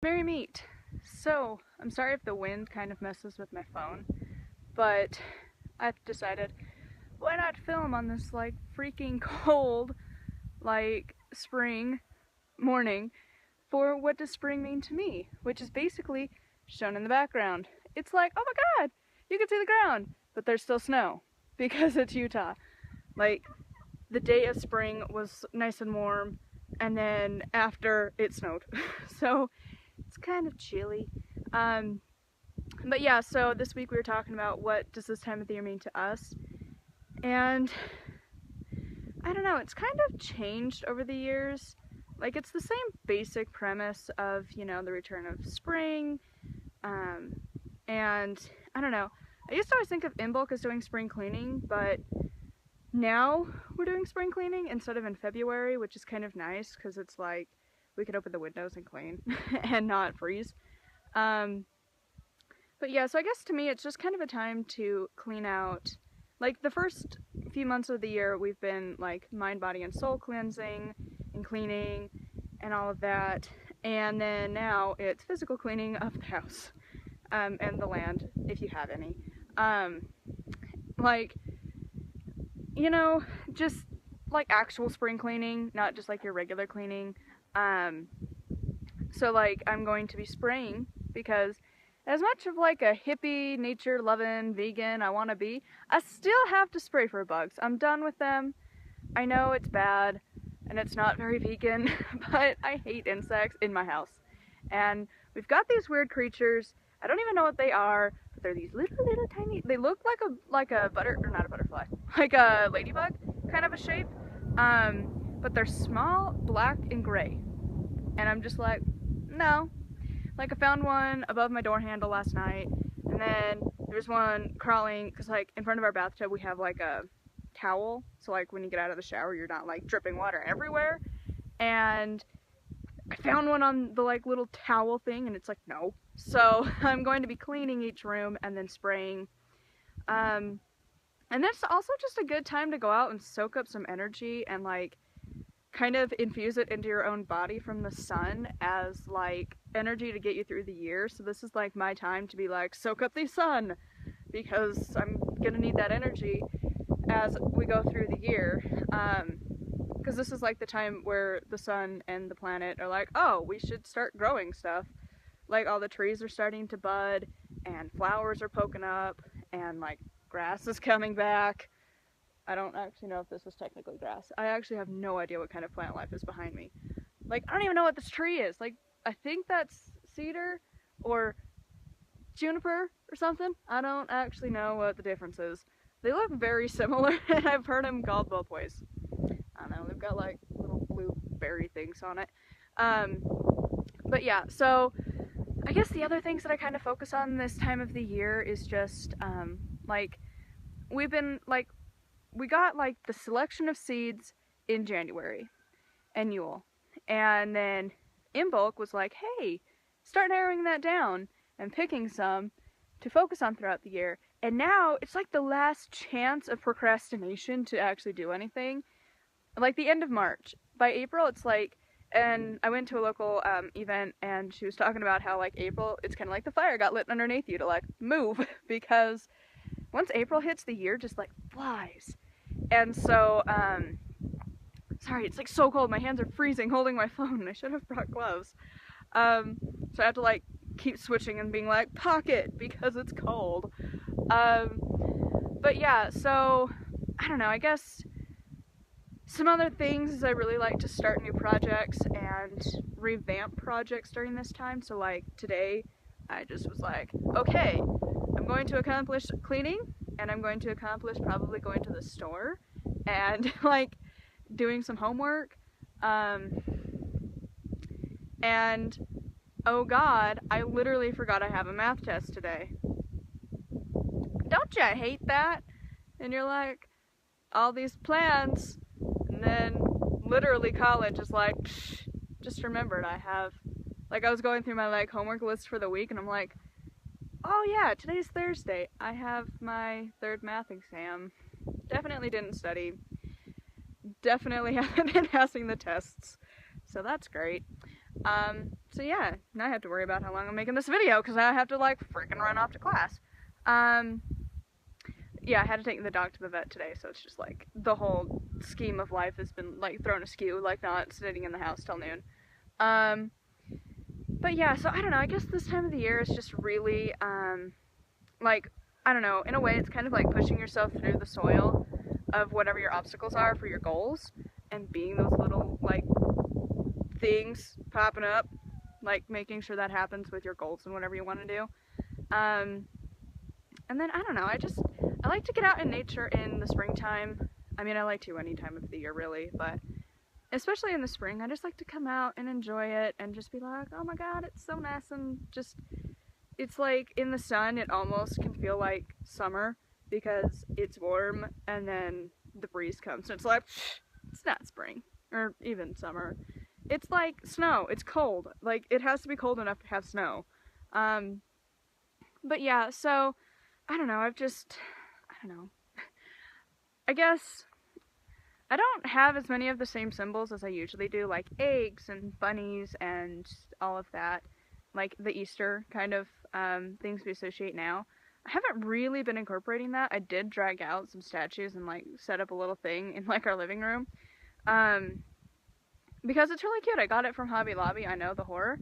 Merry meet. So, I'm sorry if the wind kind of messes with my phone, but I've decided why not film on this like freaking cold, like spring morning for what does spring mean to me, which is basically shown in the background. It's like, oh my god, you can see the ground, but there's still snow because it's Utah. Like, the day of spring was nice and warm, and then after it snowed. So, it's kind of chilly. But yeah, so this week we were talking about what does this time of the year mean to us. And I don't know, it's kind of changed over the years. Like, it's the same basic premise of, you know, the return of spring. And I don't know, I used to always think of Imbolc as doing spring cleaning, but now we're doing spring cleaning instead of in February, which is kind of nice because it's like we can open the windows and clean and not freeze. But yeah, so I guess to me it's just kind of a time to clean out. Like, the first few months of the year we've been like mind, body, and soul cleansing and cleaning and all of that. And then now it's physical cleaning of the house and the land, if you have any. Like, you know, just like actual spring cleaning, not just like your regular cleaning. So like I'm going to be spraying because as much of like a hippie, nature-loving, vegan I want to be, I still have to spray for bugs. I'm done with them. I know it's bad and it's not very vegan, but I hate insects in my house. And we've got these weird creatures. I don't even know what they are, but they're these little tiny, they look like a not a butterfly, like a ladybug kind of a shape. But they're small, black, and gray. And I'm just like, no. Like, I found one above my door handle last night, and then there's one crawling, because like in front of our bathtub we have like a towel, so like when you get out of the shower you're not like dripping water everywhere. And I found one on the like little towel thing, and it's like, no. So I'm going to be cleaning each room and then spraying. And that's also just a good time to go out and soak up some energy and like kind of infuse it into your own body from the sun as like energy to get you through the year. So this is like my time to be like, soak up the sun, because I'm gonna need that energy as we go through the year. Because this is like the time where the sun and the planet are like, oh, we should start growing stuff. Like, all the trees are starting to bud and flowers are poking up and like grass is coming back. I don't actually know if this is technically grass. I actually have no idea what kind of plant life is behind me. Like, I don't even know what this tree is. Like, I think that's cedar or juniper or something. I don't actually know what the difference is. They look very similar, and I've heard them called both ways. I don't know, they've got like little blue berry things on it. But yeah, so I guess the other things that I kind of focus on this time of the year is just, like, we've been, like, we got like the selection of seeds in January and Yule, and then Imbolc was like, hey, start narrowing that down and picking some to focus on throughout the year. And now it's like the last chance of procrastination to actually do anything, like the end of March. By April it's like, and I went to a local event, and she was talking about how like April, it's kind of like the fire got lit underneath you to like move, because once April hits, the year just like flies. And so, sorry, it's like so cold, my hands are freezing holding my phone. I should have brought gloves. So I have to like keep switching and being like, pocket, because it's cold. But yeah, so I don't know, I guess some other things is I really like to start new projects and revamp projects during this time. So like today I just was like, okay, I'm going to accomplish cleaning, and I'm going to accomplish probably going to the store and like doing some homework. And oh god, I literally forgot I have a math test today. Don't you hate that? And you're like, all these plans, and then literally college is like, psh, just remembered I have, like, I was going through my like homework list for the week, and I'm like, oh yeah, today's Thursday. I have my third math exam. Definitely didn't study. Definitely haven't been passing the tests. So that's great. So yeah, now I have to worry about how long I'm making this video because I have to like freaking run off to class. Yeah, I had to take the dog to the vet today, so it's just like the whole scheme of life has been like thrown askew, like not sitting in the house till noon. But yeah, so I don't know, I guess this time of the year is just really, like, I don't know, in a way it's kind of like pushing yourself through the soil of whatever your obstacles are for your goals, and being those little, like, things popping up, like making sure that happens with your goals and whatever you want to do. And then, I don't know, I like to get out in nature in the springtime. I mean, I like to any time of the year, really, but especially in the spring, I just like to come out and enjoy it and just be like, oh my god, it's so nice, and just, it's like in the sun, it almost can feel like summer because it's warm and then the breeze comes and it's like, it's not spring or even summer. It's like snow, it's cold, like it has to be cold enough to have snow. But yeah, so I don't know, I don't know. I guess I don't have as many of the same symbols as I usually do, like eggs and bunnies and all of that, like the Easter kind of things we associate now. I haven't really been incorporating that. I did drag out some statues and like set up a little thing in like our living room, because it's really cute. I got it from Hobby Lobby. I know, the horror.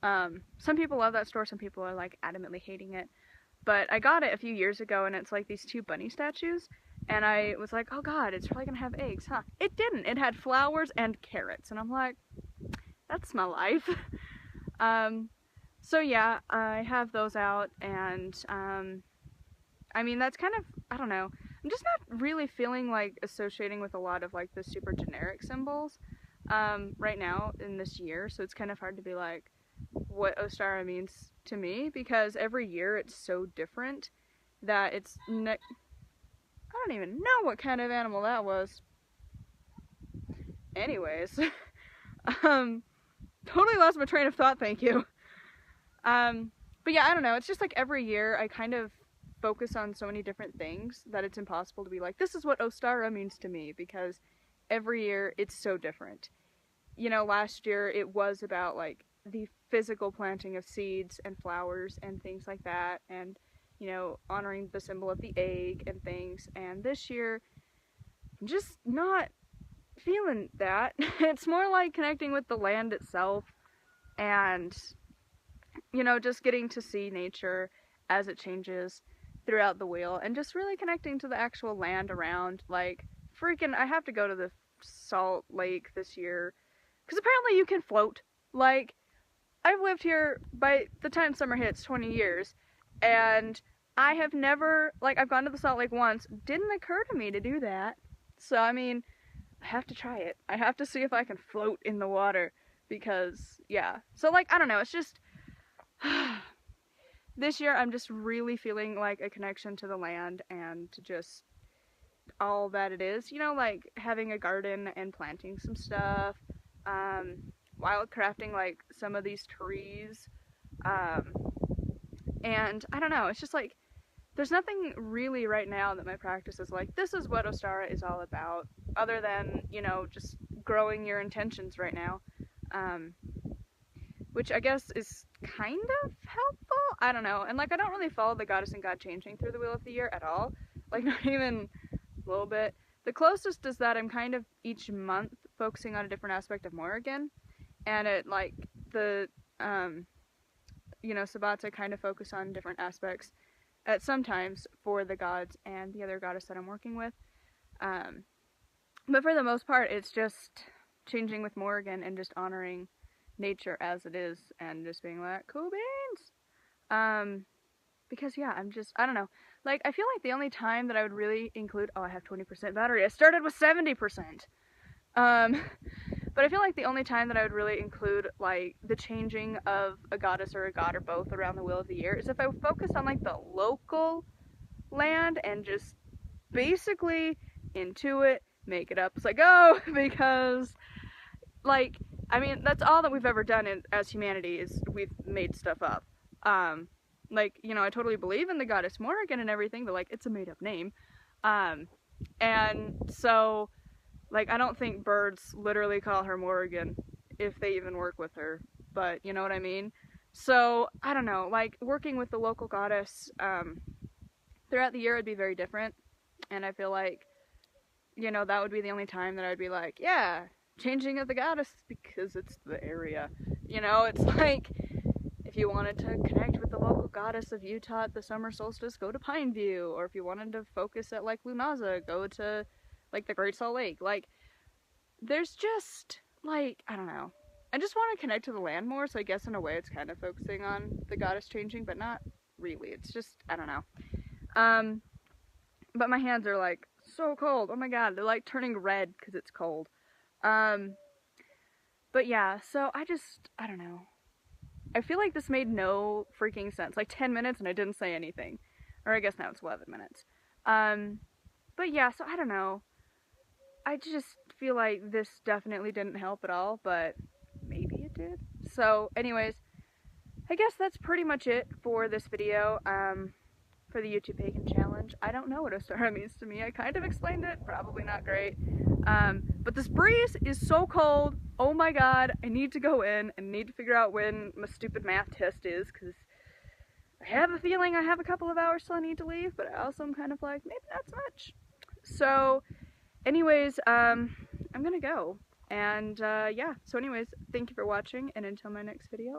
Some people love that store, some people are like adamantly hating it. But I got it a few years ago, and it's like these two bunny statues, and I was like, oh god, it's probably gonna have eggs, huh? It didn't. It had flowers and carrots, and I'm like, that's my life. So yeah, I have those out, and I mean, that's kind of, I don't know, I'm just not really feeling like associating with a lot of like the super generic symbols right now in this year, so it's kind of hard to be like what Ostara means to me, because every year it's so different that it's I don't even know what kind of animal that was. Anyways, totally lost my train of thought, thank you. But yeah, I don't know, it's just like every year I kind of focus on so many different things that it's impossible to be like, this is what Ostara means to me, because every year it's so different. You know, last year it was about like the physical planting of seeds and flowers and things like that, and you know, honoring the symbol of the egg and things. And this year I'm just not feeling that. It's more like connecting with the land itself, and you know, just getting to see nature as it changes throughout the wheel, and just really connecting to the actual land around. Like, freaking, I have to go to the Salt Lake this year because apparently you can float. Like, I've lived here, by the time summer hits, 20 years, and I have never, like, I've gone to the Salt Lake once. Didn't occur to me to do that. So, I mean, I have to try it. I have to see if I can float in the water, because, yeah. So, like, I don't know, it's just, this year I'm just really feeling like a connection to the land and to just all that it is. You know, like, having a garden and planting some stuff, wildcrafting like some of these trees, and I don't know, it's just like there's nothing really right now that my practice is like, this is what Ostara is all about, other than, you know, just growing your intentions right now, which I guess is kind of helpful. I don't know. And like, I don't really follow the goddess and god changing through the wheel of the year at all, like not even a little bit. The closest is that I'm kind of each month focusing on a different aspect of Morrigan. And it, like, the, you know, Sabata kind of focus on different aspects at sometimes for the gods and the other goddess that I'm working with. But for the most part, it's just changing with Morrigan and just honoring nature as it is and just being like, cool beans. Because, yeah, I don't know. Like, I feel like the only time that I would really include, oh, I have 20% battery. I started with 70%. But I feel like the only time that I would really include, like, the changing of a goddess or a god or both around the wheel of the year is if I focus on, like, the local land and just basically intuit, make it up as I go, because, like, I mean, that's all that we've ever done as humanity, is we've made stuff up. Like, you know, I totally believe in the goddess Morrigan and everything, but, like, it's a made-up name. And so, like, I don't think birds literally call her Morrigan if they even work with her. but you know what I mean? So, I don't know, like, working with the local goddess, throughout the year would be very different, and I feel like, you know, that would be the only time that I'd be like, yeah, changing of the goddess because it's the area. You know, it's like, if you wanted to connect with the local goddess of Utah at the summer solstice, go to Pineview, or if you wanted to focus at, like, Lunaza, go to, like, the Great Salt Lake. Like, there's just, like, I don't know. I just want to connect to the land more, so I guess in a way it's kind of focusing on the goddess changing, but not really. It's just, I don't know. But my hands are, like, so cold. Oh my god, they're, like, turning red because it's cold. But yeah, so I don't know. I feel like this made no freaking sense. Like 10 minutes and I didn't say anything. Or I guess now it's 11 minutes. But yeah, so I don't know. I just feel like this definitely didn't help at all, but maybe it did. So anyways, I guess that's pretty much it for this video. For the YouTube Pagan Challenge. I don't know what Ostara means to me. I kind of explained it. Probably not great. But this breeze is so cold. Oh my god. I need to go in and need to figure out when my stupid math test is, because I have a feeling I have a couple of hours till I need to leave, but I also am kind of like, maybe not so much. So anyways, I'm gonna go. And yeah, so anyways, thank you for watching, and until my next video,